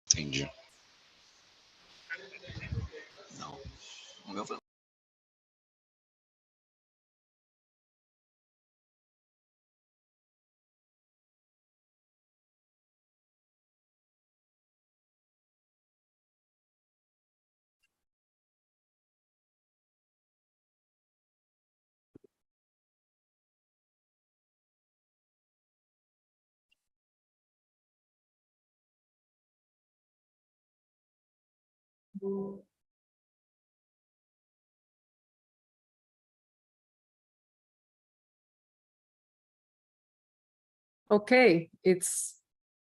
Entendi. Não. O meu foi. Okay, it's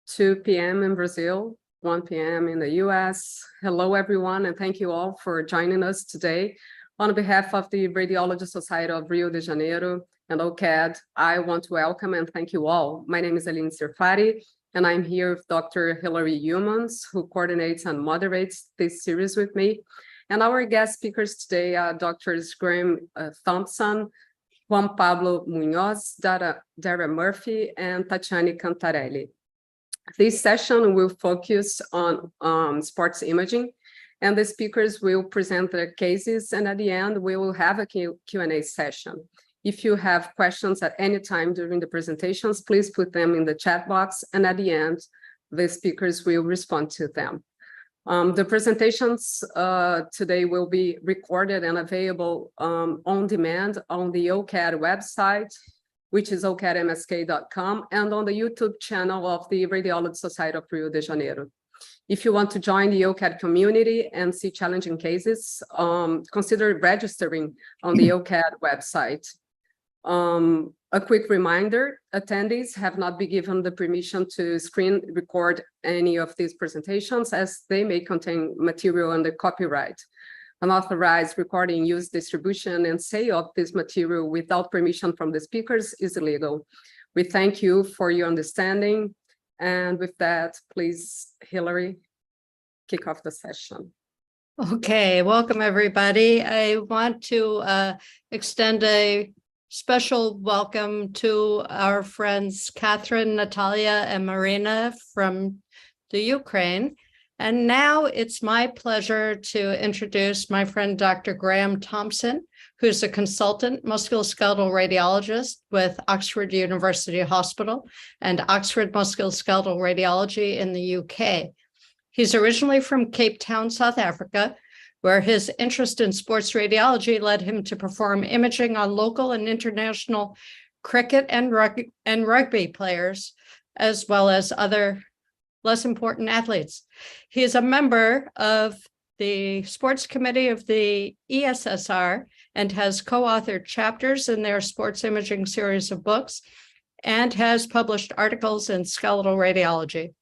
2 p.m. in Brazil, 1 p.m. in the US. Hello, everyone, and thank you all for joining us today. On behalf of the Radiology Society of Rio de Janeiro and OCAD, I want to welcome and thank you all. My name is Aline Sirfari, and I'm here with Dr. Hilary Humans, who coordinates and moderates this series with me. And our guest speakers today are Drs. Graham Thompson, Juan Pablo Munoz, Dara Murphy, and Tatiane Cantarelli. This session will focus on sports imaging, and the speakers will present their cases, and at the end, we will have a Q&A session. If you have questions at any time during the presentations, please put them in the chat box, and at the end, the speakers will respond to them. The presentations today will be recorded and available on demand on the OCAD website, which is ocadmsk.com, and on the YouTube channel of the Radiology Society of Rio de Janeiro. If you want to join the OCAD community and see challenging cases, consider registering on the OCAD website. A quick reminder, attendees have not been given the permission to screen record any of these presentations as they may contain material under copyright. Unauthorized recording, use, distribution, and sale of this material without permission from the speakers is illegal. We thank you for your understanding. And with that, please, Hilary, kick off the session. Okay, welcome everybody. I want to extend a special welcome to our friends Catherine, Natalia, and Marina from the Ukraine. And now it's my pleasure to introduce my friend Dr. Graham Thompson, who's a consultant musculoskeletal radiologist with Oxford University Hospital and Oxford Musculoskeletal Radiology in the UK. He's originally from Cape Town, South Africa, where his interest in sports radiology led him to perform imaging on local and international cricket and rugby players, as well as other less important athletes. He is a member of the sports committee of the ESSR and has co-authored chapters in their sports imaging series of books and has published articles in skeletal radiology.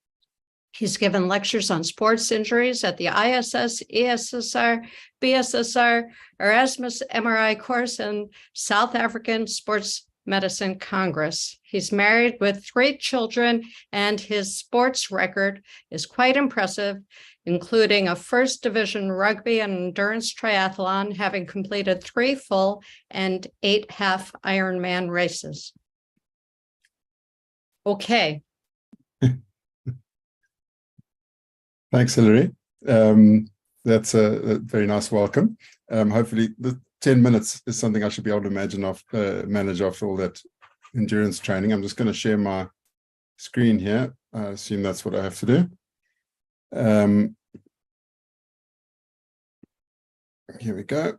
He's given lectures on sports injuries at the ISS, ESSR, BSSR, Erasmus MRI course, and South African Sports Medicine Congress. He's married with 3 children, and his sports record is quite impressive, including a first division rugby and endurance triathlon, having completed 3 full and 8 half Ironman races. Okay. Thanks, Hilary. That's a very nice welcome. Hopefully, the 10 minutes is something I should be able to manage after all that endurance training. I'm just going to share my screen here. I assume that's what I have to do. Here we go.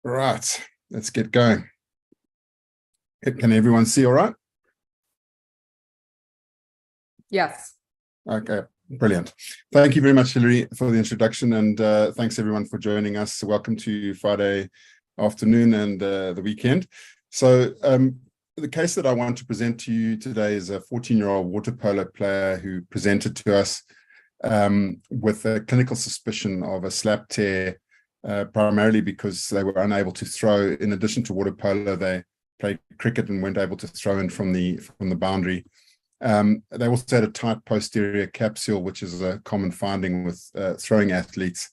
Right, let's get going. Can everyone see all right? Yes. Okay, brilliant. Thank you very much, Hilary, for the introduction, and thanks everyone for joining us. Welcome to Friday afternoon and the weekend. So the case that I want to present to you today is a 14-year-old water polo player who presented to us with a clinical suspicion of a slap tear, primarily because they were unable to throw. In addition to water polo, they played cricket and weren't able to throw in from the boundary. They also had a tight posterior capsule, which is a common finding with throwing athletes.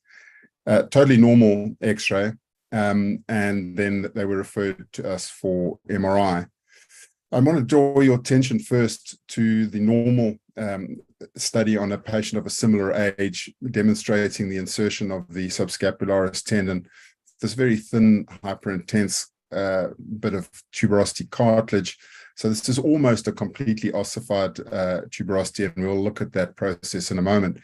Totally normal X-ray, and then they were referred to us for MRI. I want to draw your attention first to the normal study on a patient of a similar age, demonstrating the insertion of the subscapularis tendon, this very thin, hyperintense bit of tuberosity cartilage. So this is almost a completely ossified tuberosity, and we'll look at that process in a moment.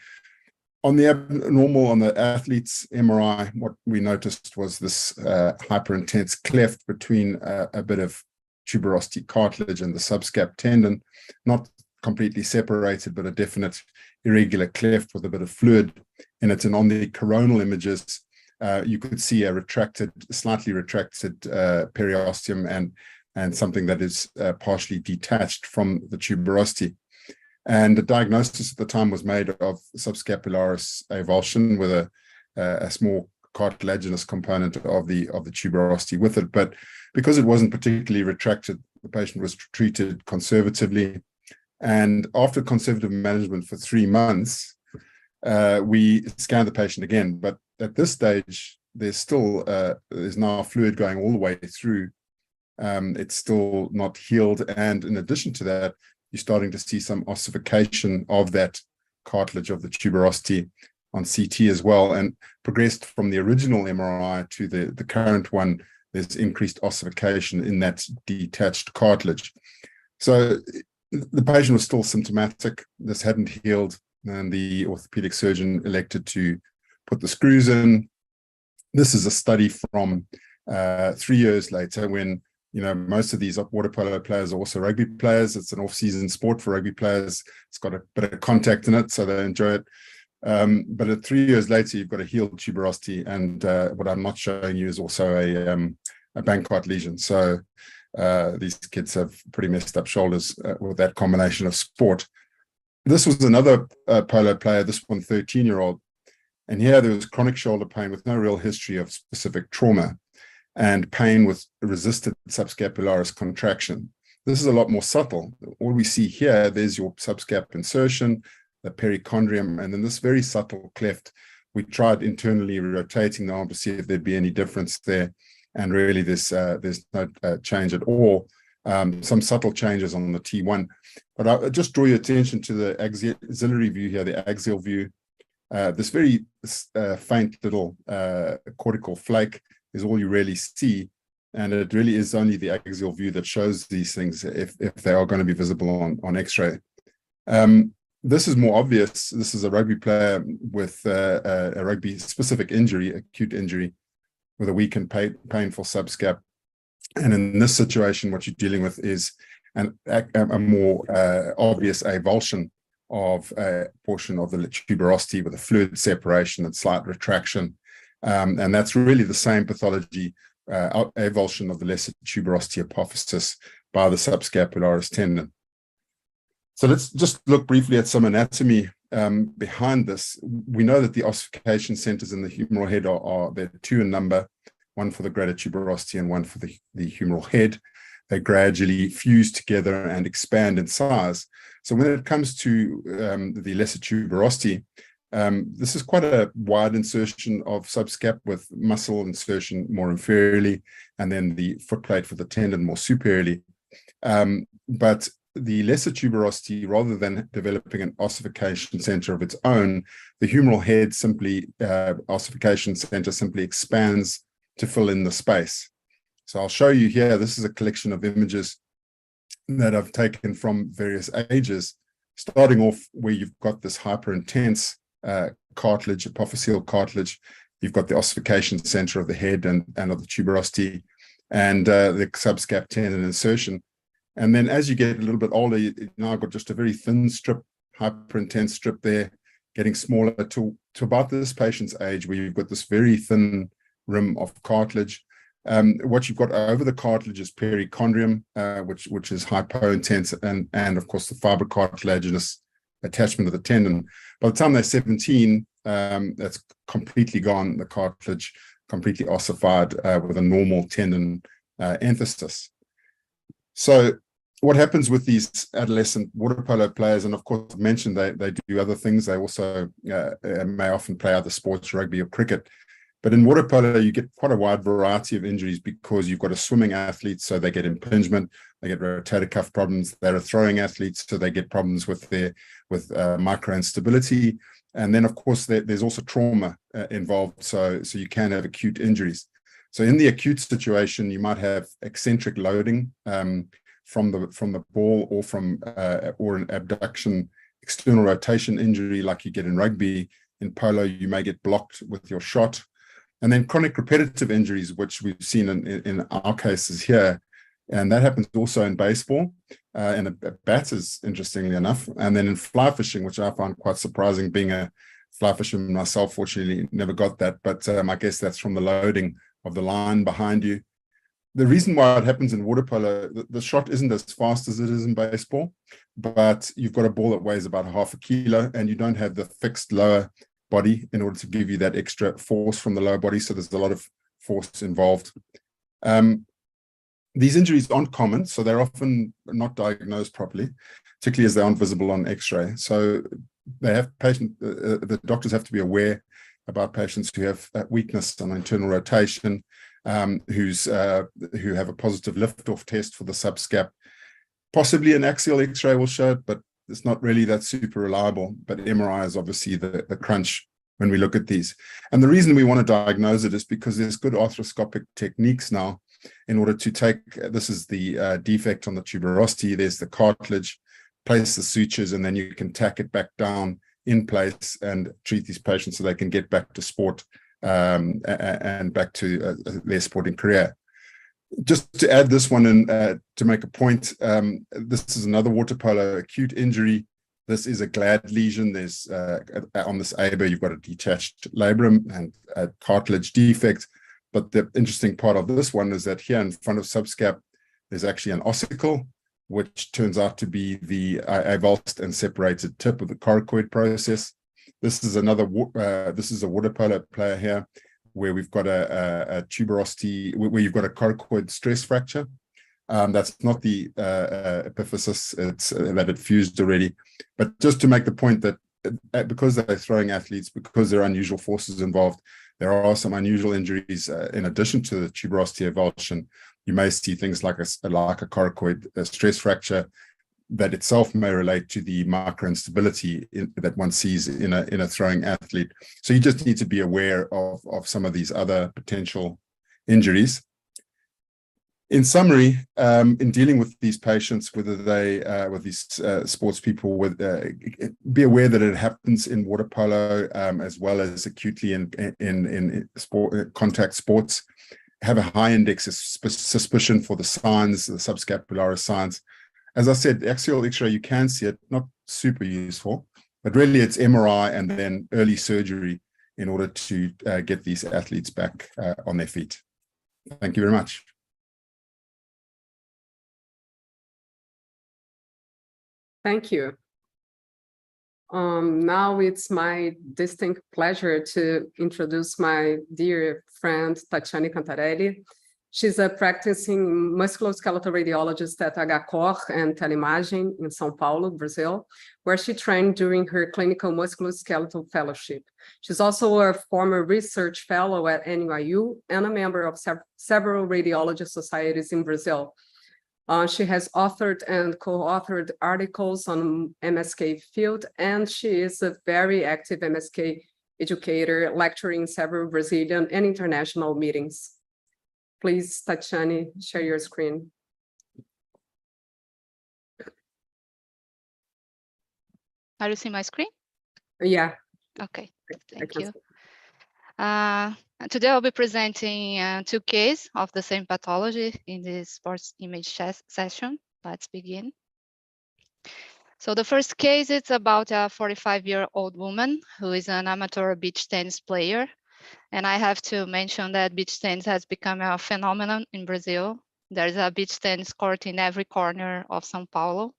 On the abnormal, on the athlete's MRI, what we noticed was this hyperintense cleft between a bit of tuberosity cartilage and the subscap tendon, not completely separated, but a definite irregular cleft with a bit of fluid in it. And on the coronal images, you could see a slightly retracted periosteum and something that is partially detached from the tuberosity. And the diagnosis at the time was made of subscapularis avulsion with a small cartilaginous component of the tuberosity with it. But because it wasn't particularly retracted, the patient was treated conservatively. And after conservative management for 3 months, we scanned the patient again. But at this stage, there's now fluid going all the way through. It's still not healed. And in addition to that, you're starting to see some ossification of that cartilage of the tuberosity on CT as well, and progressed from the original MRI to the current one. There's increased ossification in that detached cartilage. So the patient was still symptomatic. This hadn't healed, and the orthopedic surgeon elected to put the screws in. This is a study from 3 years later, when most of these water polo players are also rugby players. It's an off-season sport for rugby players. It's got a bit of contact in it, so they enjoy it. But at 3 years later, you've got a healed tuberosity, and what I'm not showing you is also a Bankart lesion. So these kids have pretty messed up shoulders with that combination of sport. This was another polo player, this one 13-year-old, and here there was chronic shoulder pain with no real history of specific trauma, and pain with resisted subscapularis contraction. This is a lot more subtle. All we see here, there's your subscap insertion, the perichondrium, and then this very subtle cleft. We tried internally rotating the arm to see if there'd be any difference there, and really there's no change at all. Some subtle changes on the T1. But I'll just draw your attention to the axillary view here, the axial view. This very faint little cortical flake is all you really see, and it really is only the axial view that shows these things if they are going to be visible on X-ray. This is more obvious. This is a rugby player with a rugby-specific injury, acute injury, with a weak and painful subscap. And in this situation, what you're dealing with is a more obvious avulsion of a portion of the tuberosity with a fluid separation and slight retraction. And that's really the same pathology, avulsion of the lesser tuberosity apophysis by the subscapularis tendon. So let's just look briefly at some anatomy behind this. We know that the ossification centers in the humeral head they're 2 in number, one for the greater tuberosity and one for the humeral head. They gradually fuse together and expand in size. So when it comes to the lesser tuberosity, this is quite a wide insertion of subscap with muscle insertion more inferiorly, and then the footplate for the tendon more superiorly. But the lesser tuberosity, rather than developing an ossification center of its own, the humeral head ossification center simply expands to fill in the space. So I'll show you here, this is a collection of images that I've taken from various ages, starting off where you've got this hyperintense cartilage, apophyseal cartilage. You've got the ossification center of the head and of the tuberosity, and the subscap tendon insertion. And then as you get a little bit older, you now got just a very thin strip, hyperintense strip there, getting smaller to about this patient's age, where you've got this very thin rim of cartilage. What you've got over the cartilage is perichondrium, which is hypointense, and of course the fibrocartilaginous attachment of the tendon. By the time they're 17, that's completely gone, the cartilage completely ossified with a normal tendon enthesis. So what happens with these adolescent water polo players, and of course I mentioned they do other things. They also may often play other sports, rugby or cricket. But in water polo, you get quite a wide variety of injuries because you've got a swimming athlete, so they get impingement, they get rotator cuff problems. They're a throwing athlete, so they get problems with micro instability. And then, of course, there's also trauma involved, so you can have acute injuries. So in the acute situation, you might have eccentric loading from the ball, or an abduction external rotation injury like you get in rugby. In polo, you may get blocked with your shot. And then chronic repetitive injuries, which we've seen in our cases here. And that happens also in baseball and batters, interestingly enough. And then in fly fishing, which I found quite surprising, being a fly fisherman myself, fortunately never got that. But I guess that's from the loading of the line behind you. The reason why it happens in water polo, the shot isn't as fast as it is in baseball, but you've got a ball that weighs about 0.5 kilo, and you don't have the fixed lower body in order to give you that extra force from the lower body. So there's a lot of force involved. These injuries aren't common, so they're often not diagnosed properly, particularly as they aren't visible on X-ray. So they have the doctors have to be aware about patients who have weakness on internal rotation, who have a positive lift-off test for the subscap. Possibly an axial X-ray will show it, but it's not really that super reliable. But MRI is obviously the crunch when we look at these. And the reason we want to diagnose it is because there's good arthroscopic techniques now in order to take, this is the defect on the tuberosity, there's the cartilage, place the sutures, and then you can tack it back down in place and treat these patients so they can get back to sport and back to their sporting career. Just to add this one in, to make a point, this is another water polo acute injury. This is a GLAD lesion. There's on this ABA, you've got a detached labrum and a cartilage defect. But the interesting part of this one is that here in front of subscap, there's actually an ossicle, which turns out to be the avulsed and separated tip of the coracoid process. This is another. This is a water polo player here, where we've got a tuberosity, where you've got a coracoid stress fracture. That's not the epiphysis; it's that it fused already. But just to make the point that because they're throwing athletes, because there are unusual forces involved, there are some unusual injuries in addition to the tuberosity avulsion. You may see things like a coracoid stress fracture that itself may relate to the micro instability that one sees in a throwing athlete. So you just need to be aware of some of these other potential injuries. In summary, in dealing with these patients, whether they with these sports people, be aware that it happens in water polo as well as acutely in contact sports. Have a high index of suspicion for the signs, the subscapularis signs. As I said, axial X-ray, you can see it, not super useful, but really it's MRI and then early surgery in order to get these athletes back on their feet. Thank you very much. Thank you. Now it's my distinct pleasure to introduce my dear friend, Tatiane Cantarelli. She's a practicing musculoskeletal radiologist at HCOR and Teleimagem in São Paulo, Brazil, where she trained during her clinical musculoskeletal fellowship. She's also a former research fellow at NYU and a member of several radiology societies in Brazil. She has authored and co-authored articles on MSK field, and she is a very active MSK educator, lecturing in several Brazilian and international meetings. Please, Tatiane, share your screen. Are you seeing my screen? Yeah. Okay, thank you. Today I'll be presenting two cases of the same pathology in this sports image session. Let's begin. So the first case, it's about a 45-year-old woman who is an amateur beach tennis player. And I have to mention that beach tennis has become a phenomenon in Brazil. There's a beach tennis court in every corner of São Paulo.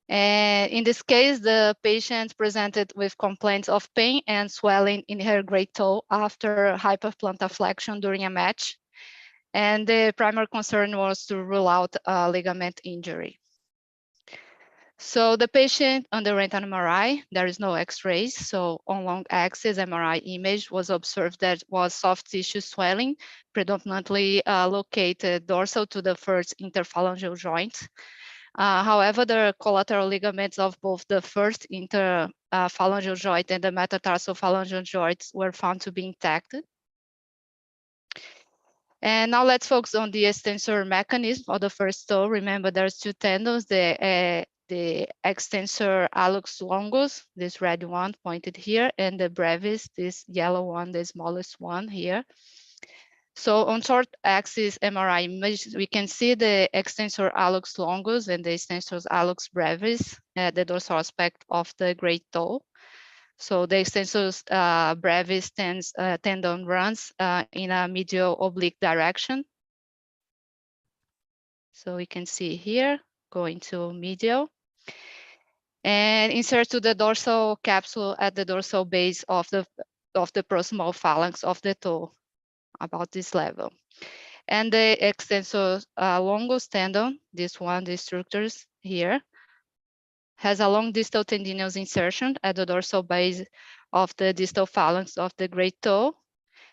And in this case, the patient presented with complaints of pain and swelling in her great toe after hyperplantarflexion during a match. And the primary concern was to rule out a ligament injury. So the patient underwent an MRI. There is no X-rays. So on long axis MRI image was observed that was soft tissue swelling, predominantly located dorsal to the first interphalangeal joint. However, the collateral ligaments of both the first interphalangeal joint and the metatarsophalangeal joints were found to be intact. And now let's focus on the extensor mechanism of the first toe. Remember, there's two tendons, the extensor hallux longus, this red one pointed here, and the brevis, this yellow one, the smallest one here. So on short axis MRI image, we can see the extensor hallux longus and the extensor hallux brevis at the dorsal aspect of the great toe. So the extensor brevis tendon runs in a medial oblique direction. So we can see here going to medial and insert to the dorsal capsule at the dorsal base of the proximal phalanx of the toe, about this level. And the extensor longus tendon, this one, the structures here, has a long distal tendinous insertion at the dorsal base of the distal phalanx of the great toe.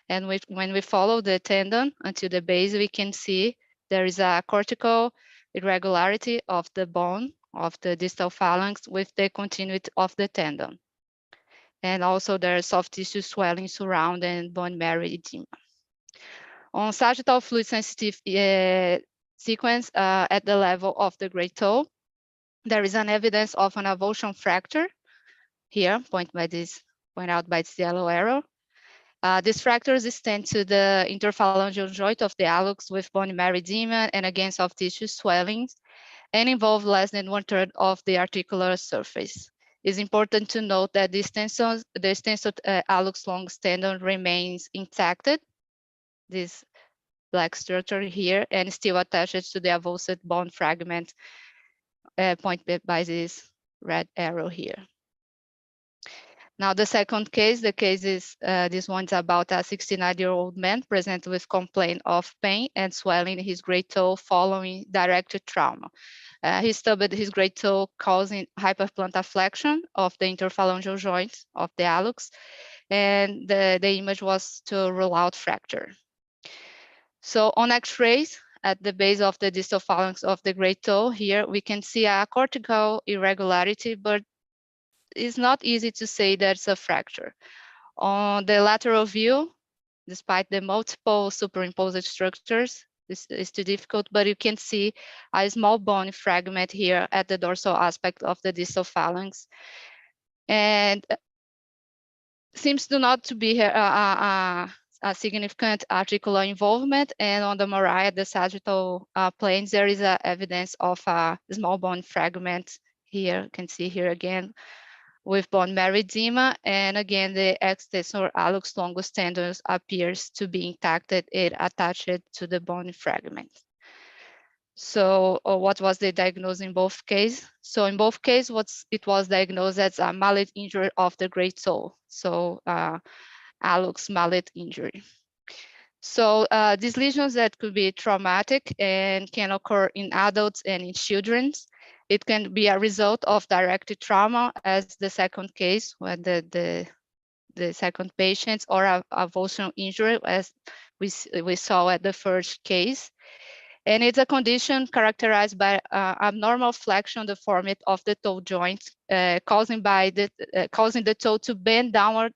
And when we follow the tendon until the base, we can see there is a cortical irregularity of the bone of the distal phalanx with the continuity of the tendon. And also there is soft tissue swelling surrounding bone marrow edema. On sagittal fluid sensitive sequence at the level of the great toe, there is an evidence of an avulsion fracture here, point out by this yellow arrow. These fractures extend to the interphalangeal joint of the hallux with bone marrow edema and again soft tissue swellings, and involve less than 1/3 of the articular surface. It's important to note that the extensor hallux longus tendon remains intact, this black structure here, and still attached to the avulsed bone fragment pointed by this red arrow here. Now the second case, this one's about a 69-year-old man presented with complaint of pain and swelling in his great toe following direct trauma. He stubbed his great toe, causing hyperplantar flexion of the interphalangeal joint of the hallux, and the image was to rule out fracture. So on X-rays at the base of the distal phalanx of the great toe, here we can see a cortical irregularity, but it's not easy to say that's a fracture. On the lateral view, despite the multiple superimposed structures, this is too difficult, but you can see a small bone fragment here at the dorsal aspect of the distal phalanx. And seems to not to be a significant articular involvement. And on the MRI at the sagittal planes, there is evidence of a small bone fragment here. You can see here again with bone marrow edema. And again, the extensor hallux longus tendon appears to be intact, it attached to the bone fragment. So what was the diagnosis in both cases? So in both cases, it was diagnosed as a mallet injury of the great toe. So hallux mallet injury. So these lesions that could be traumatic and can occur in adults and in children. It can be a result of direct trauma, as the second case, when the second patient, or a avulsion injury, as we saw at the first case. And it's a condition characterized by abnormal flexion deformity of the toe joint, causing the toe to bend downward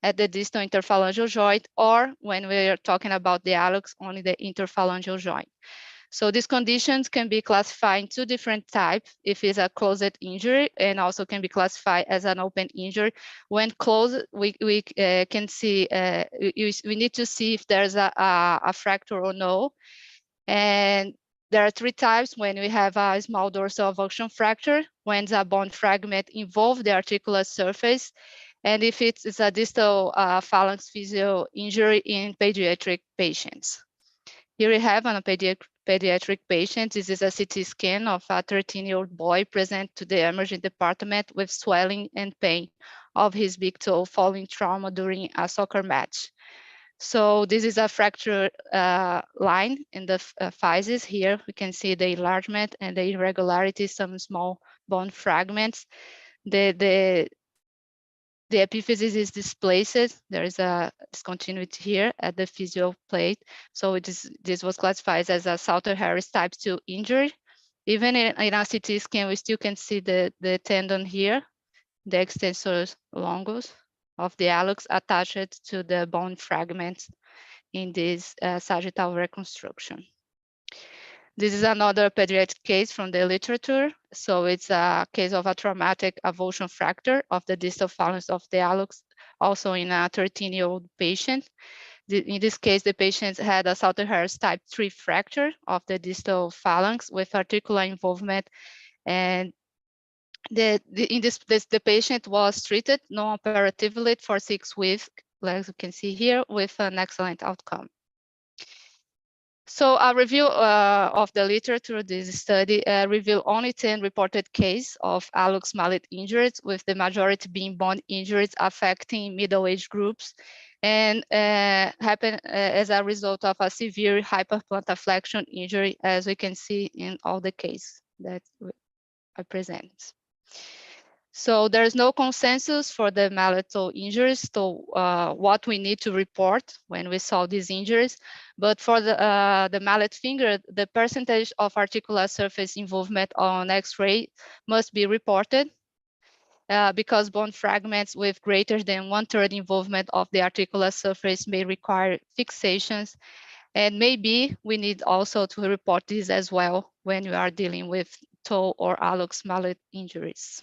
at the distal interphalangeal joint, or when we're talking about the hallux, only the interphalangeal joint. So these conditions can be classified in two different types. If it's a closed injury, and also can be classified as an open injury. When closed, we can see, we need to see if there's a fracture or no. And there are three types: when we have a small dorsal avulsion fracture, when the bone fragment involves the articular surface, and if it's a distal phalanx physio injury in pediatric patients. Here we have a pediatric patient. This is a CT scan of a 13-year-old boy present to the emergency department with swelling and pain of his big toe following trauma during a soccer match. So this is a fracture line in the physis. Here we can see the enlargement and the irregularities, some small bone fragments. The epiphysis is displaced. There is a discontinuity here at the physial plate. So this was classified as a Salter-Harris type 2 injury. Even in a CT scan, we still can see the tendon here, the extensor longus of the hallux attached to the bone fragments in this sagittal reconstruction. This is another pediatric case from the literature. So it's a case of a traumatic avulsion fracture of the distal phalanx of the hallux, also in a 13-year-old patient. In this case, the patient had a Salter-Harris type 3 fracture of the distal phalanx with articular involvement, and the patient was treated non-operatively for 6 weeks, as you can see here, with an excellent outcome. So a review of the literature, this study revealed only 10 reported cases of hallux mallet injuries, with the majority being bone injuries affecting middle-age groups, and happen as a result of a severe hyperplantar injury, as we can see in all the cases that I present. So there's no consensus for the mallet-toe injuries, so what we need to report when we saw these injuries. But for the mallet finger, the percentage of articular surface involvement on X-ray must be reported because bone fragments with greater than 1/3 involvement of the articular surface may require fixations. And maybe we need also to report this as well when you are dealing with toe or hallux mallet injuries.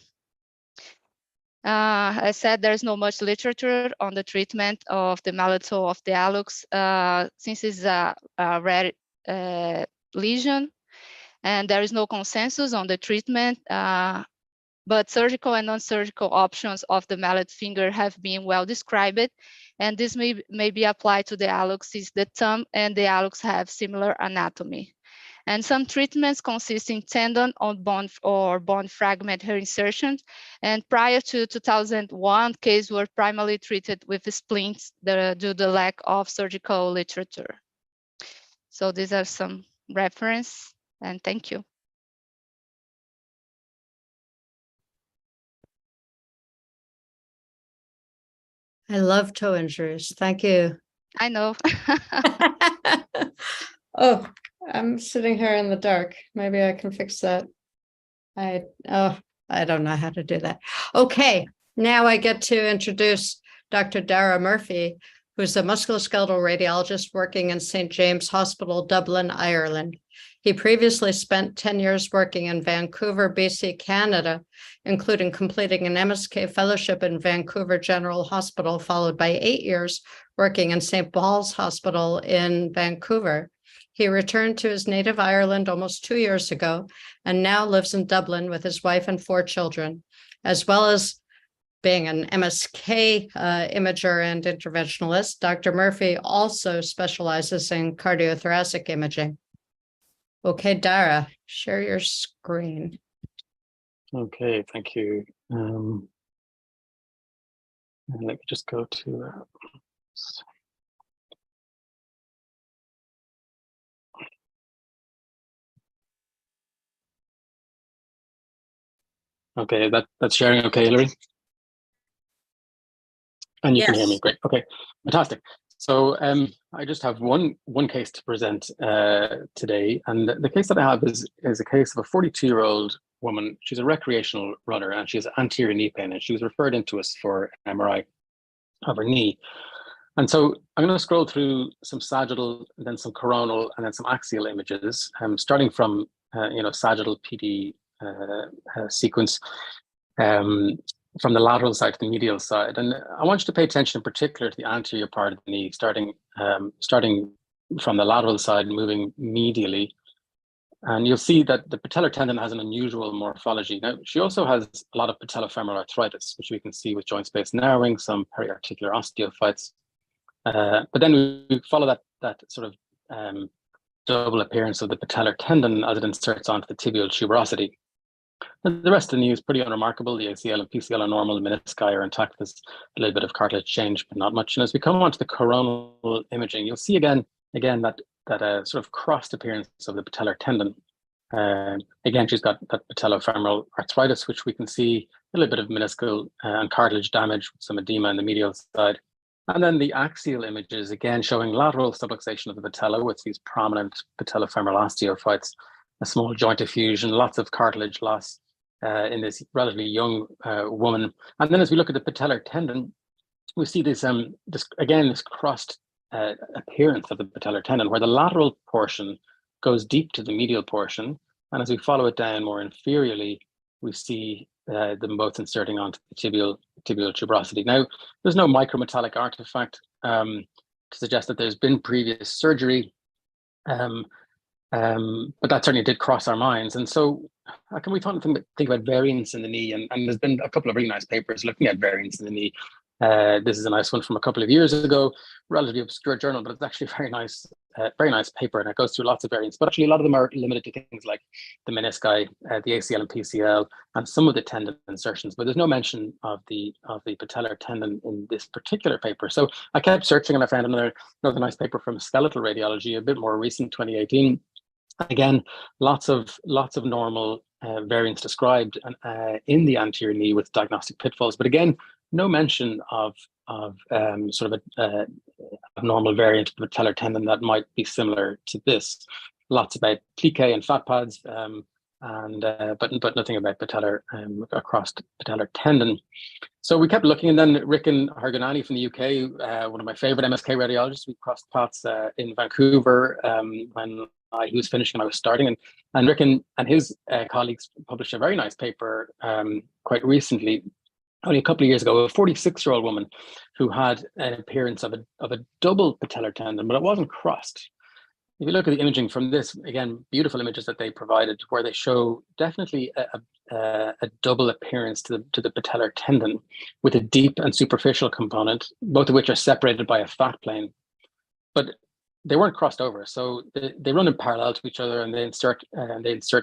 I said there's not much literature on the treatment of the mallet-toe of the hallux, since it's a rare lesion, and there is no consensus on the treatment, but surgical and non-surgical options of the mallet finger have been well described, and this may be applied to the hallux since the thumb and the hallux have similar anatomy. And some treatments consist in tendon on bone or bone fragment reinsertion. And prior to 2001, cases were primarily treated with splints due to the lack of surgical literature. So these are some reference, and thank you. I love toe injuries. Thank you. I know. Oh, I'm sitting here in the dark. Maybe I can fix that. I don't know how to do that. Okay, now I get to introduce Dr. Dara Murphy, who's a musculoskeletal radiologist working in St. James Hospital, Dublin, Ireland. He previously spent 10 years working in Vancouver, BC, Canada, including completing an MSK fellowship in Vancouver General Hospital, followed by 8 years working in St. Paul's Hospital in Vancouver. He returned to his native Ireland almost 2 years ago and now lives in Dublin with his wife and 4 children, as well as being an MSK imager and interventionalist. Dr. Murphy also specializes in cardiothoracic imaging. Okay, Dara, share your screen. Okay, thank you. Let me just go to okay, that's sharing okay, Hillary? And you can hear me, great. Okay, fantastic. So I just have one case to present today, and the case that I have is a case of a 42-year-old woman. She's a recreational runner, and she has anterior knee pain, and she was referred into us for an MRI of her knee. And so I'm going to scroll through some sagittal, and then some coronal, and then some axial images, starting from sagittal PD sequence. From the lateral side to the medial side. And I want you to pay attention in particular to the anterior part of the knee, starting from the lateral side, moving medially. And you'll see that the patellar tendon has an unusual morphology. Now, she also has a lot of patellofemoral arthritis, which we can see with joint space narrowing, some periarticular osteophytes. But then we follow that sort of double appearance of the patellar tendon as it inserts onto the tibial tuberosity. And the rest of the knee is pretty unremarkable. The ACL and PCL are normal, menisci are intact. There's a little bit of cartilage change, but not much. And as we come on to the coronal imaging, you'll see again that sort of crossed appearance of the patellar tendon. Again, she's got that patellofemoral arthritis, which we can see a little bit of meniscal and cartilage damage, some edema in the medial side. And then the axial images, again, showing lateral subluxation of the patella with these prominent patellofemoral osteophytes, a small joint effusion, lots of cartilage loss in this relatively young woman. And then as we look at the patellar tendon, we see this crossed appearance of the patellar tendon, where the lateral portion goes deep to the medial portion. And as we follow it down more inferiorly, we see them both inserting onto the tibial tuberosity. Now, there's no micrometallic artifact to suggest that there's been previous surgery, but that certainly did cross our minds. And so how can we think about variance in the knee? And there's been a couple of really nice papers looking at variance in the knee. This is a nice one from a couple of years ago, relatively obscure journal, but it's actually a very nice paper, and it goes through lots of variants. But actually, a lot of them are limited to things like the menisci, the ACL and PCL, and some of the tendon insertions. But there's no mention of the patellar tendon in this particular paper. So I kept searching, and I found another nice paper from skeletal radiology, a bit more recent, 2018. Again, lots of normal variants described in the anterior knee with diagnostic pitfalls. But again, no mention of sort of a abnormal variant of the patellar tendon that might be similar to this. Lots about plique and fat pads, but nothing about patellar across patellar tendon. So we kept looking, and then Ricken Harganani from the UK, one of my favorite MSK radiologists, we crossed paths in Vancouver when he was finishing and I was starting, and Ricken and his colleagues published a very nice paper quite recently, only a couple of years ago, a 46-year-old woman who had an appearance of a double patellar tendon, but it wasn't crossed. If you look at the imaging from this, again, beautiful images that they provided, where they show definitely a double appearance to the patellar tendon with a deep and superficial component, both of which are separated by a fat plane, but they weren't crossed over. So they run in parallel to each other, and they insert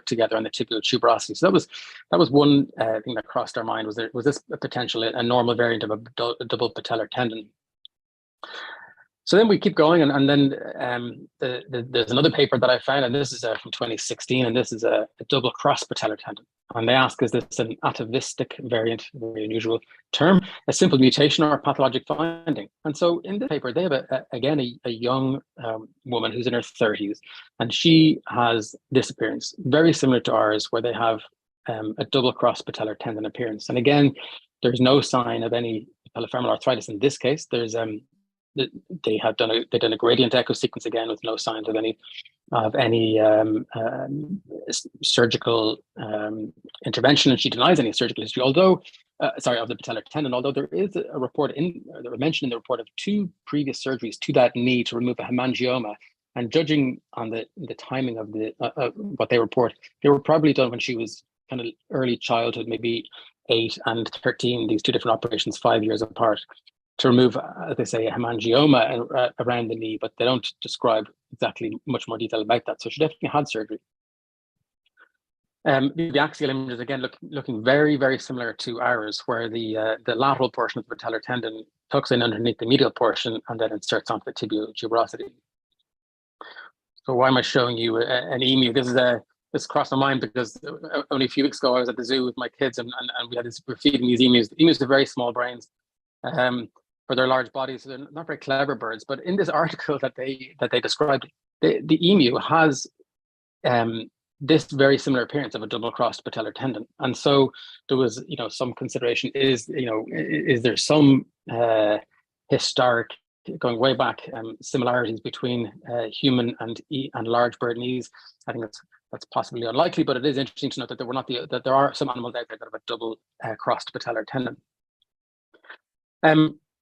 together on the tibial tuberosity. So that was one thing that crossed our mind. Was this a potential, a normal variant of a double patellar tendon? So then we keep going, and then there's another paper that I found, and this is from 2016, and this is a double cross patellar tendon. And they ask, is this an atavistic variant, a very unusual term, a simple mutation or a pathologic finding? And so in the paper, they have, again, a young woman who's in her 30s, and she has this appearance, very similar to ours, where they have a double cross patellar tendon appearance. And again, there's no sign of any patellofemoral arthritis in this case. There's they've done a gradient echo sequence again with no signs of any surgical intervention, and she denies any surgical history. Although, of the patellar tendon. Although there is a report there were mentioned in the report of 2 previous surgeries to that knee to remove a hemangioma, and judging on the timing of what they report, they were probably done when she was kind of early childhood, maybe 8 and 13. These 2 different operations, 5 years apart, to remove, as they say, a hemangioma around the knee, but they don't describe exactly much more detail about that. So she definitely had surgery. The axial images, again, looking very, very similar to ours, where the lateral portion of the patellar tendon tucks in underneath the medial portion and then inserts onto the tibial tuberosity. So why am I showing you an emu? This crossed my mind because only a few weeks ago I was at the zoo with my kids, and we're feeding these emus. The emus have very small brains. For their large bodies, so they're not very clever birds. But in this article that they described, the emu has this very similar appearance of a double crossed patellar tendon, and so there was some consideration. Is there some historic, going way back, similarities between human and large bird knees? I think that's possibly unlikely, but it is interesting to note that there are some animals out there that have a double crossed patellar tendon.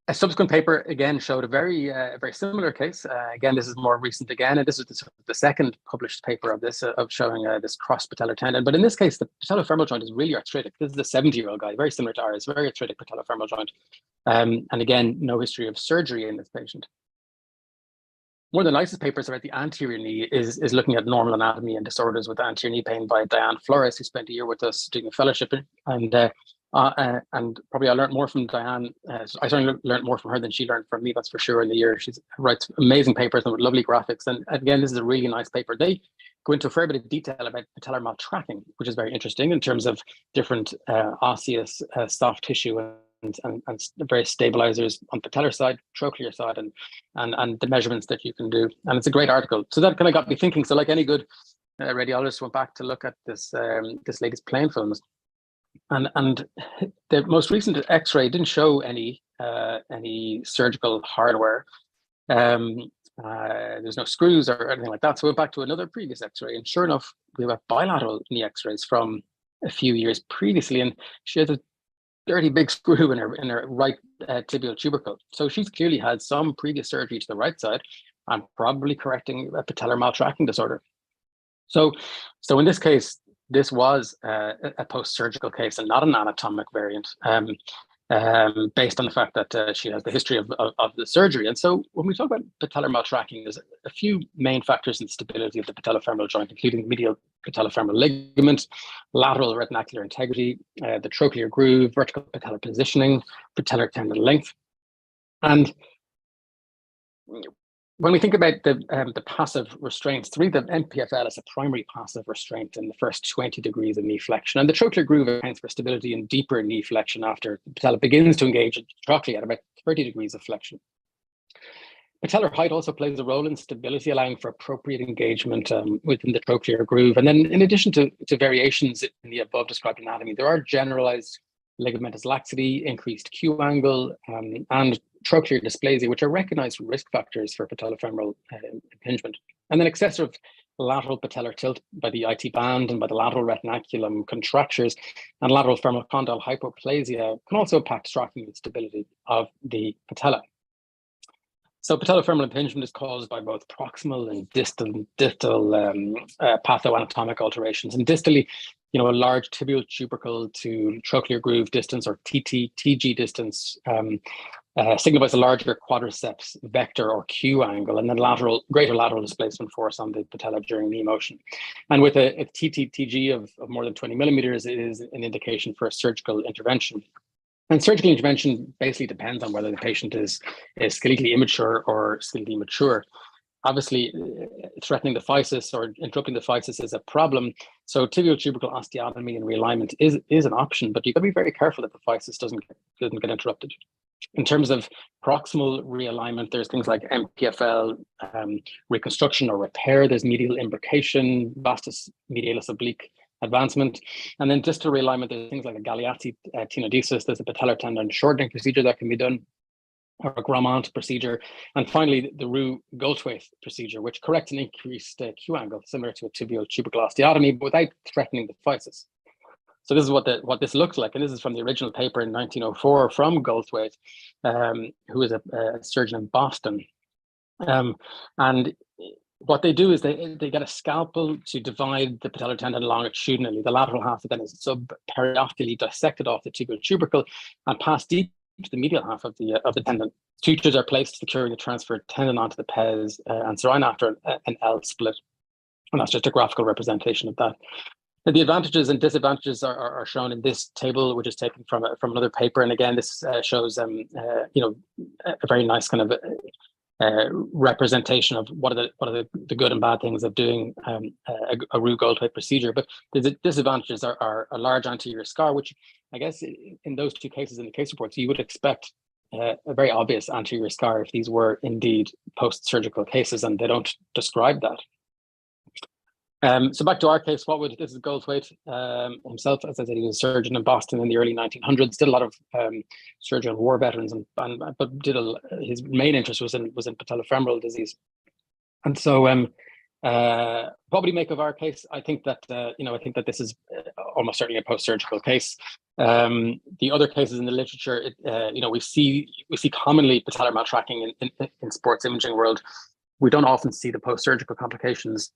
A subsequent paper again showed a very similar case. Again, this is more recent again, and this is the second published paper of this, of showing this cross patellar tendon. But in this case, the patellofemoral joint is really arthritic. This is a 70-year-old guy, very similar to ours, very arthritic patellofemoral joint. And again, no history of surgery in this patient. One of the nicest papers about the anterior knee is looking at normal anatomy and disorders with anterior knee pain by Diane Flores, who spent a year with us doing a fellowship. And probably I learned more from Diane. I certainly learned more from her than she learned from me, that's for sure, in the year. She writes amazing papers and with lovely graphics. And again, this is a really nice paper. They go into a fair bit of detail about patellar maltracking, which is very interesting in terms of different osseous soft tissue and various stabilizers on the patellar side, trochlear side, and the measurements that you can do. And it's a great article. So that kind of got me thinking. So like any good radiologist, went back to look at this lady's plain films. And the most recent X-ray didn't show any surgical hardware. There's no screws or anything like that. So we went back to another previous X-ray, and sure enough, we have bilateral knee X-rays from a few years previously, and she has a dirty big screw in her right tibial tubercle. So she's clearly had some previous surgery to the right side and probably correcting a patellar maltracking disorder. So in this case, this was a post-surgical case and not an anatomic variant, based on the fact that she has the history of the surgery. And so when we talk about patellar maltracking, there's a few main factors in stability of the patellofemoral joint, including medial patellofemoral ligament, lateral retinacular integrity, the trochlear groove, vertical patellar positioning, patellar tendon length. And when we think about the passive restraints, the MPFL is a primary passive restraint in the first 20 degrees of knee flexion. And the trochlear groove accounts for stability in deeper knee flexion after the patella begins to engage the trochlea at about 30 degrees of flexion. Patellar height also plays a role in stability, allowing for appropriate engagement within the trochlear groove. And then in addition to variations in the above described anatomy, there are generalized ligamentous laxity, increased Q angle, and trochlear dysplasia, which are recognized risk factors for patellofemoral impingement. And then excessive lateral patellar tilt by the IT band and by the lateral retinaculum contractures and lateral femoral condyle hypoplasia can also impact tracking stability of the patella. So patellofemoral impingement is caused by both proximal and distal pathoanatomic alterations. And distally, a large tibial tubercle to trochlear groove distance, or TG distance, signifies a larger quadriceps vector or Q angle, and then greater lateral displacement force on the patella during knee motion. And with a TG of more than 20 millimeters, it is an indication for a surgical intervention. And surgical intervention basically depends on whether the patient is skeletally immature or skeletally mature. Obviously, threatening the physis or interrupting the physis is a problem. So tibial tubercle osteotomy and realignment is an option, but you've got to be very careful that the physis doesn't get interrupted. In terms of proximal realignment, there's things like MPFL reconstruction or repair. There's medial imbrication, vastus medialis oblique advancement. And then distal realignment, there's things like a Galeazzi tenodesis. There's a patellar tendon shortening procedure that can be done, or a Gramont procedure. And finally, the Roux-Goldthwait procedure, which corrects an increased Q angle, similar to a tibial tubercle osteotomy, but without threatening the physis. So this is what this looks like, and this is from the original paper in 1904 from Goldthwait, who is a surgeon in Boston. And what they do is they get a scalpel to divide the patellar tendon longitudinally. The lateral half then is subperiosteally dissected off the tibial tubercle and passed deep to the medial half of the tendon. Sutures are placed securing the transferred tendon onto the pes and surround after an L split. And that's just a graphical representation of that. The advantages and disadvantages are shown in this table, which is taken from another paper. And again, this shows a very nice kind of representation of what are the good and bad things of doing a Roux-Goldthwait procedure. But the disadvantages are a large anterior scar, which I guess in those two cases in the case reports, you would expect a very obvious anterior scar if these were indeed post-surgical cases, and they don't describe that. So back to our case, this is Goldthwait himself. As I said, he was a surgeon in Boston in the early 1900s. Did a lot of surgery on war veterans, but his main interest was in patellofemoral disease. And so, what would he make of our case? I think that this is almost certainly a post-surgical case. The other cases in the literature, we see commonly patellar maltracking in sports imaging world. We don't often see the post-surgical complications.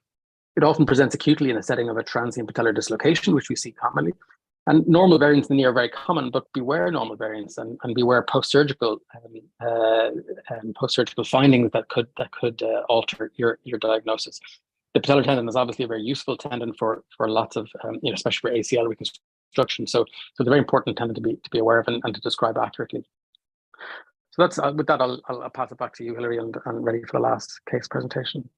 It often presents acutely in a setting of a transient patellar dislocation, which we see commonly. And normal variants in the knee are very common, but beware normal variants and beware post-surgical findings that could alter your diagnosis. The patellar tendon is obviously a very useful tendon for lots of especially for ACL reconstruction. So it's a very important tendon to be aware of and to describe accurately. So that's with that, I'll pass it back to you, Hilary, and ready for the last case presentation.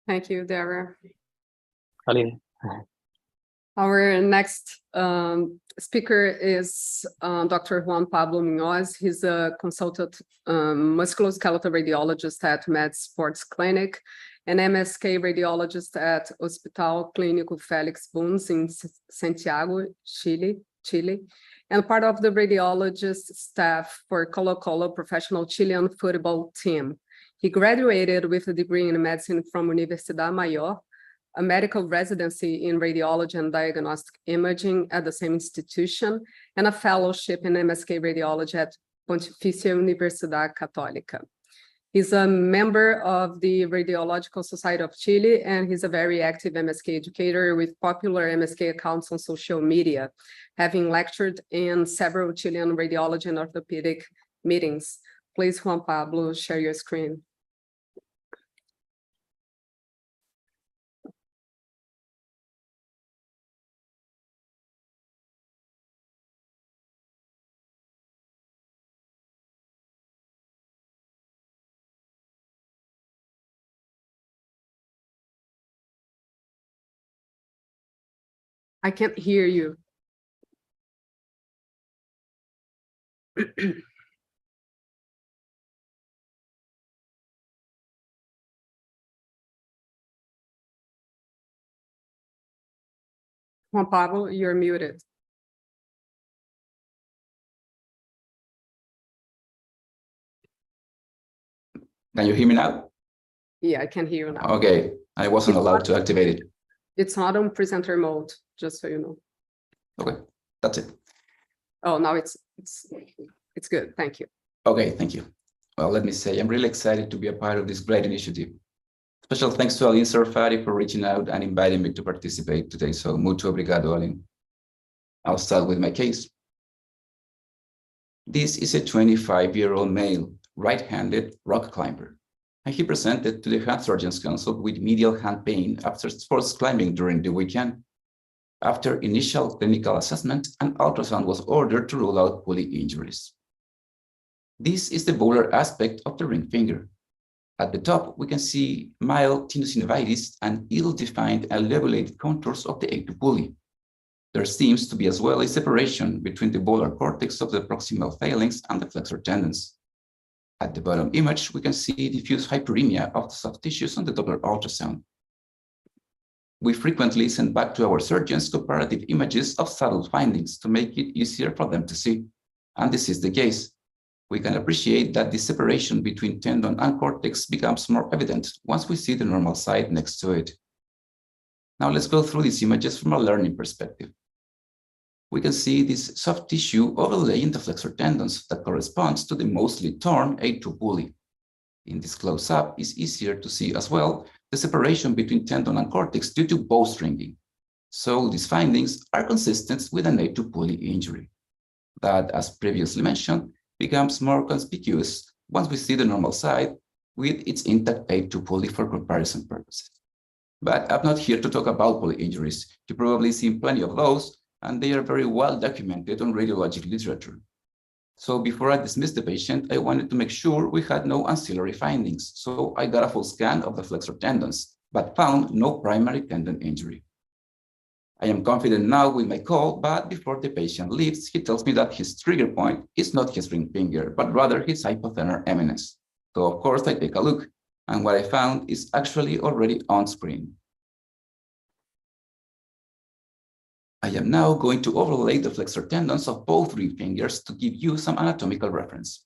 Thank you, Dara. Aline. Our next speaker is Dr. Juan Pablo Munoz. He's a consultant musculoskeletal radiologist at Med Sports Clinic, an MSK radiologist at Hospital Clínico Félix Bunz in Santiago, Chile, and part of the radiologist staff for Colo-Colo professional Chilean football team. He graduated with a degree in medicine from Universidad Mayor, a medical residency in radiology and diagnostic imaging at the same institution, and a fellowship in MSK radiology at Pontificia Universidad Católica. He's a member of the Radiological Society of Chile, and he's a very active MSK educator with popular MSK accounts on social media, having lectured in several Chilean radiology and orthopedic meetings. Please, Juan Pablo, share your screen. I can't hear you. Juan Pablo, you're muted. Can you hear me now? Yeah, I can hear you now. Okay, I wasn't allowed to activate it. It's not on presenter mode, just so you know. Okay, that's it. Oh, now it's good. Thank you. Okay, thank you. Well, let me say, I'm really excited to be a part of this great initiative. Special thanks to Aline Sarfati for reaching out and inviting me to participate today. So, muito obrigado, Aline. I'll start with my case. This is a 25-year-old male, right-handed rock climber, and he presented to the Hand Surgeons Council with medial hand pain after sports climbing during the weekend. After initial clinical assessment, an ultrasound was ordered to rule out pulley injuries. This is the volar aspect of the ring finger. At the top, we can see mild tenosynovitis and ill-defined and lobulated contours of the A2 pulley. There seems to be as well a separation between the volar cortex of the proximal phalanx and the flexor tendons. At the bottom image, we can see diffuse hyperemia of the soft tissues on the Doppler ultrasound. We frequently send back to our surgeons comparative images of subtle findings to make it easier for them to see. And this is the case. We can appreciate that the separation between tendon and cortex becomes more evident once we see the normal side next to it. Now let's go through these images from a learning perspective. We can see this soft tissue overlaying the flexor tendons that corresponds to the mostly torn A2 pulley. In this close-up, it's easier to see as well the separation between tendon and cortex due to bowstringing. So these findings are consistent with an A2 pulley injury. That, as previously mentioned, becomes more conspicuous once we see the normal side with its intact A2 pulley for comparison purposes. But I'm not here to talk about pulley injuries. You've probably seen plenty of those, and they are very well documented on radiologic literature. So before I dismissed the patient, I wanted to make sure we had no ancillary findings. So I got a full scan of the flexor tendons, but found no primary tendon injury. I am confident now with my call, but before the patient leaves, he tells me that his trigger point is not his ring finger, but rather his hypothenar eminence. So of course I take a look, and what I found is actually already on screen. I am now going to overlay the flexor tendons of both ring fingers to give you some anatomical reference.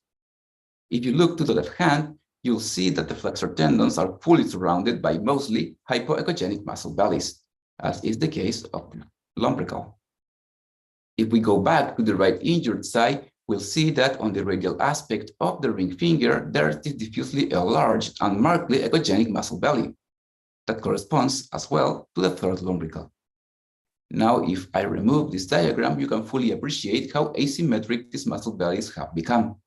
If you look to the left hand, you'll see that the flexor tendons are fully surrounded by mostly hypoechogenic muscle bellies, as is the case of the lumbrical. If we go back to the right injured side, we'll see that on the radial aspect of the ring finger, there is this diffusely enlarged and markedly echogenic muscle belly that corresponds as well to the third lumbrical. Now, if I remove this diagram, you can fully appreciate how asymmetric these muscle bellies have become.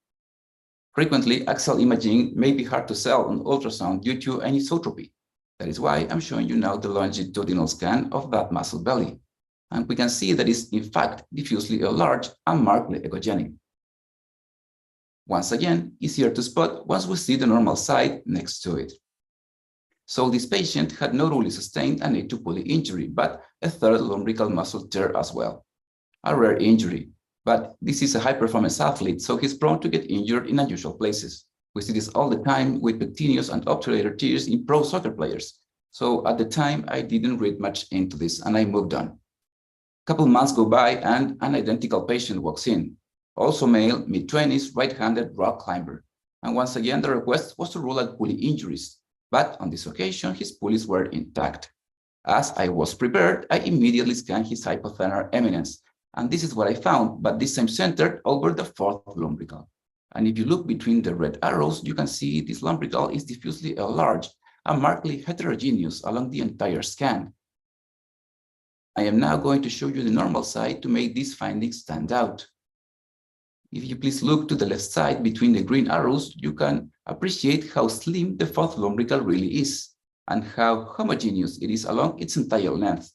Frequently, axial imaging may be hard to tell on ultrasound due to anisotropy. That is why I'm showing you now the longitudinal scan of that muscle belly. And we can see that it's in fact diffusely enlarged and markedly echogenic. Once again, easier to spot once we see the normal side next to it. So this patient had not only sustained an A2 pulley injury, but a third lumbrical muscle tear as well. A rare injury, but this is a high-performance athlete, so he's prone to get injured in unusual places. We see this all the time with pectineus and obturator tears in pro soccer players. So at the time, I didn't read much into this and I moved on. A couple months go by and an identical patient walks in. Also male, mid-20s, right-handed rock climber. And once again, the request was to rule out pulley injuries. But on this occasion, his pulleys were intact. As I was prepared, I immediately scanned his hypothenar eminence. And this is what I found, but this time centered over the fourth lumbrical. And if you look between the red arrows, you can see this lumbrical is diffusely enlarged and markedly heterogeneous along the entire scan. I am now going to show you the normal side to make these findings stand out. If you please look to the left side between the green arrows, you can appreciate how slim the fourth lumbrical really is and how homogeneous it is along its entire length.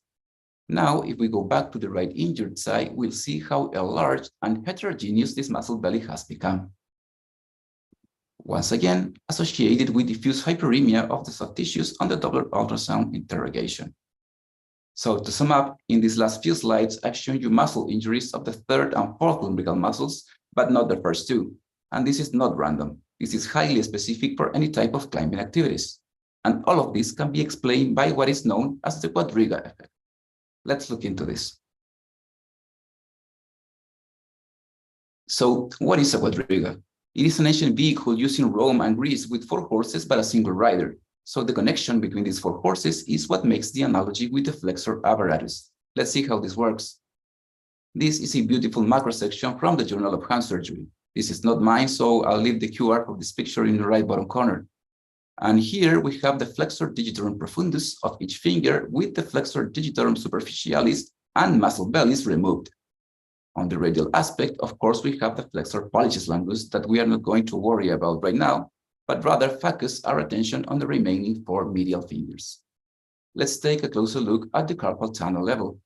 Now, if we go back to the right injured side, we'll see how enlarged and heterogeneous this muscle belly has become. Once again, associated with diffuse hyperemia of the soft tissues on the Doppler ultrasound interrogation. So to sum up, in these last few slides, I've shown you muscle injuries of the third and fourth lumbrical muscles, but not the first two. And this is not random. This is highly specific for any type of climbing activities. And all of this can be explained by what is known as the quadriga effect. Let's look into this. So what is a quadriga? It is an ancient vehicle used in Rome and Greece with 4 horses but a single rider. So the connection between these 4 horses is what makes the analogy with the flexor apparatus. Let's see how this works. This is a beautiful macro section from the Journal of Hand Surgery. This is not mine, so I'll leave the QR for this picture in the right bottom corner. And here we have the flexor digitorum profundus of each finger with the flexor digitorum superficialis and muscle bellies removed. On the radial aspect, of course, we have the flexor pollicis longus that we are not going to worry about right now, but rather focus our attention on the remaining 4 medial fingers. Let's take a closer look at the carpal tunnel level.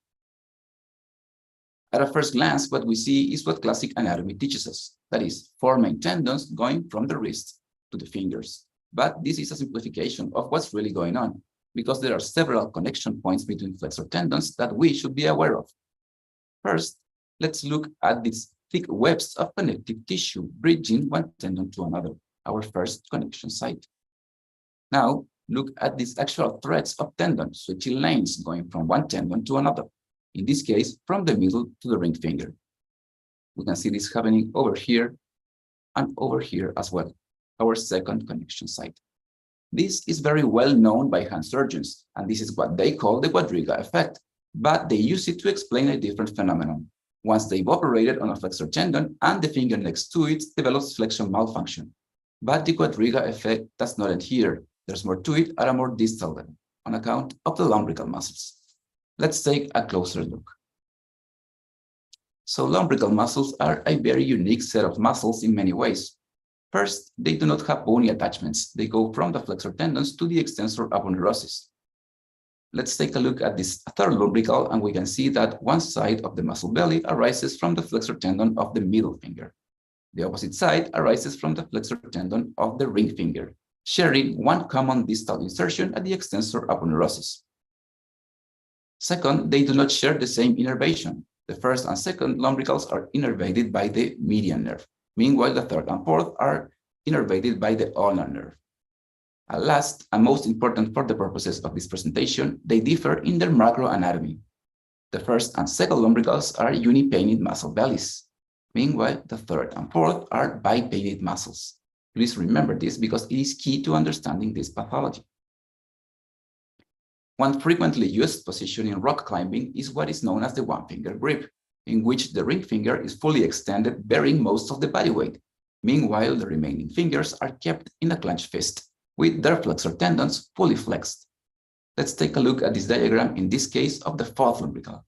At a first glance, what we see is what classic anatomy teaches us. That is, 4 main tendons going from the wrist to the fingers. But this is a simplification of what's really going on, because there are several connection points between flexor tendons that we should be aware of. First, let's look at these thick webs of connective tissue bridging one tendon to another, our first connection site. Now, look at these actual threads of tendons, switching lanes going from one tendon to another. In this case, from the middle to the ring finger. We can see this happening over here and over here as well, our second connection site. This is very well known by hand surgeons, and this is what they call the quadriga effect, but they use it to explain a different phenomenon. Once they've operated on a flexor tendon and the finger next to it develops flexion malfunction. But the quadriga effect does not end here. There's more to it at a more distal level on account of the lumbrical muscles. Let's take a closer look. So lumbrical muscles are a very unique set of muscles in many ways. First, they do not have bony attachments. They go from the flexor tendons to the extensor aponeurosis. Let's take a look at this third lumbrical, and we can see that one side of the muscle belly arises from the flexor tendon of the middle finger. The opposite side arises from the flexor tendon of the ring finger, sharing one common distal insertion at the extensor aponeurosis. Second, they do not share the same innervation. The first and second lumbricals are innervated by the median nerve. Meanwhile, the third and fourth are innervated by the ulnar nerve. And last, and most important for the purposes of this presentation, they differ in their macroanatomy. The first and second lumbricals are unipainted muscle bellies. Meanwhile, the third and fourth are bipainted muscles. Please remember this because it is key to understanding this pathology. One frequently used position in rock climbing is what is known as the one-finger grip, in which the ring finger is fully extended, bearing most of the body weight. Meanwhile, the remaining fingers are kept in a clenched fist, with their flexor tendons fully flexed. Let's take a look at this diagram, in this case of the fourth lumbrical.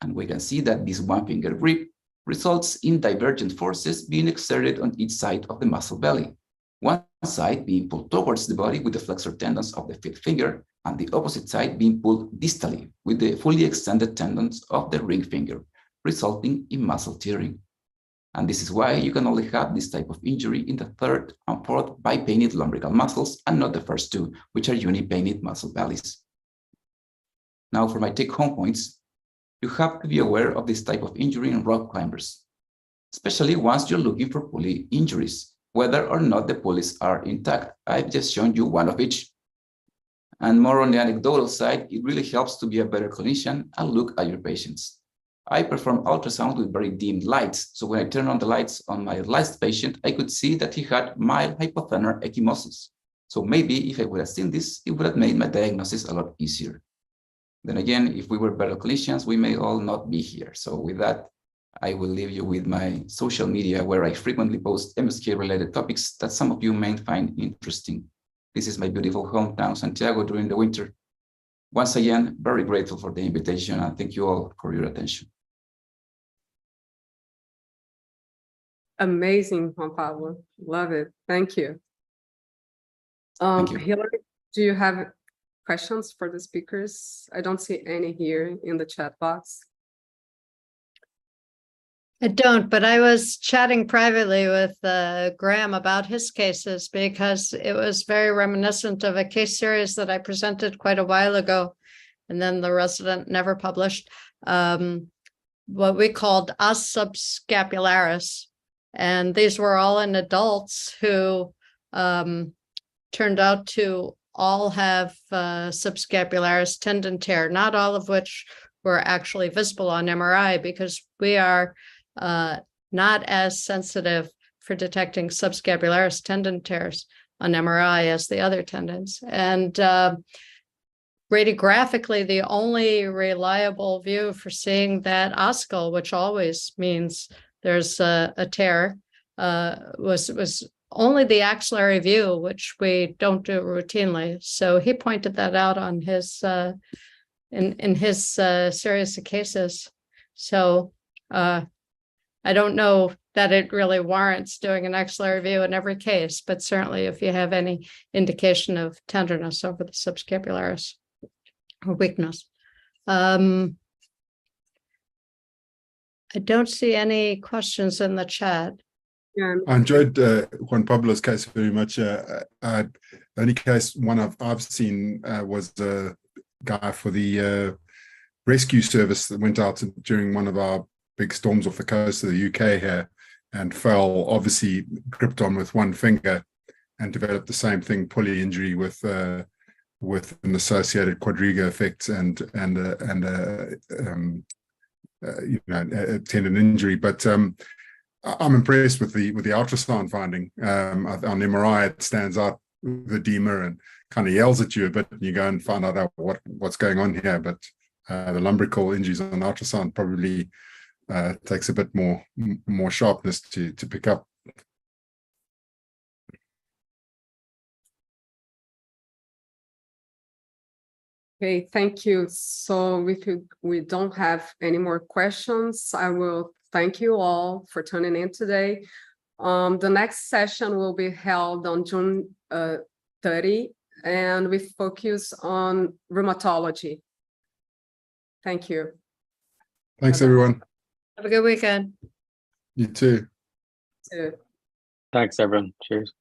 And we can see that this one finger grip results in divergent forces being exerted on each side of the muscle belly. One side being pulled towards the body with the flexor tendons of the fifth finger, and the opposite side being pulled distally with the fully extended tendons of the ring finger, resulting in muscle tearing. And this is why you can only have this type of injury in the third and fourth bipained lumbrical muscles and not the first two, which are unipained muscle bellies. Now for my take-home points, you have to be aware of this type of injury in rock climbers, especially once you're looking for pulley injuries, whether or not the pulleys are intact. I've just shown you one of each. And more on the anecdotal side, it really helps to be a better clinician and look at your patients. I perform ultrasound with very dim lights, so when I turned on the lights on my last patient, I could see that he had mild hypothenar ecchymosis. So maybe if I would have seen this, it would have made my diagnosis a lot easier. Then again, if we were better clinicians, we may all not be here. So with that, I will leave you with my social media, where I frequently post MSK-related topics that some of you may find interesting. This is my beautiful hometown, Santiago, during the winter. Once again, very grateful for the invitation, and thank you all for your attention. Amazing, Juan Pablo. Love it. Thank you. Thank you. Hillary, do you have questions for the speakers? I don't see any here in the chat box. I don't, but I was chatting privately with Graham about his cases because it was very reminiscent of a case series that I presented quite a while ago, and then the resident never published, what we called os subscapularis. And these were all in adults who turned out to all have subscapularis tendon tear, not all of which were actually visible on MRI, because we are not as sensitive for detecting subscapularis tendon tears on MRI as the other tendons. And radiographically, the only reliable view for seeing that oscul, which always means there's a tear, was only the axillary view, which we don't do routinely. So he pointed that out on his in his series of cases. So I don't know that it really warrants doing an axillary view in every case, but certainly if you have any indication of tenderness over the subscapularis or weakness. I don't see any questions in the chat. Yeah. I enjoyed Juan Pablo's case very much. The only case I've seen was a guy for the rescue service that went out during one of our big storms off the coast of the UK here and fell, obviously gripped on with one finger, and developed the same thing, pulley injury with an associated quadriga effect and a tendon injury. But I'm impressed with the ultrasound finding. On MRI, it stands out the edema and kind of yells at you a bit, and you go and find out what's going on here. But the lumbrical injuries on ultrasound probably takes a bit more sharpness to pick up. Okay, thank you. So if we don't have any more questions, I will thank you all for tuning in today. The next session will be held on June 30, and we focus on rheumatology. Thank you. Thanks, everyone. Have a good weekend. You too. Too. Thanks, everyone. Cheers.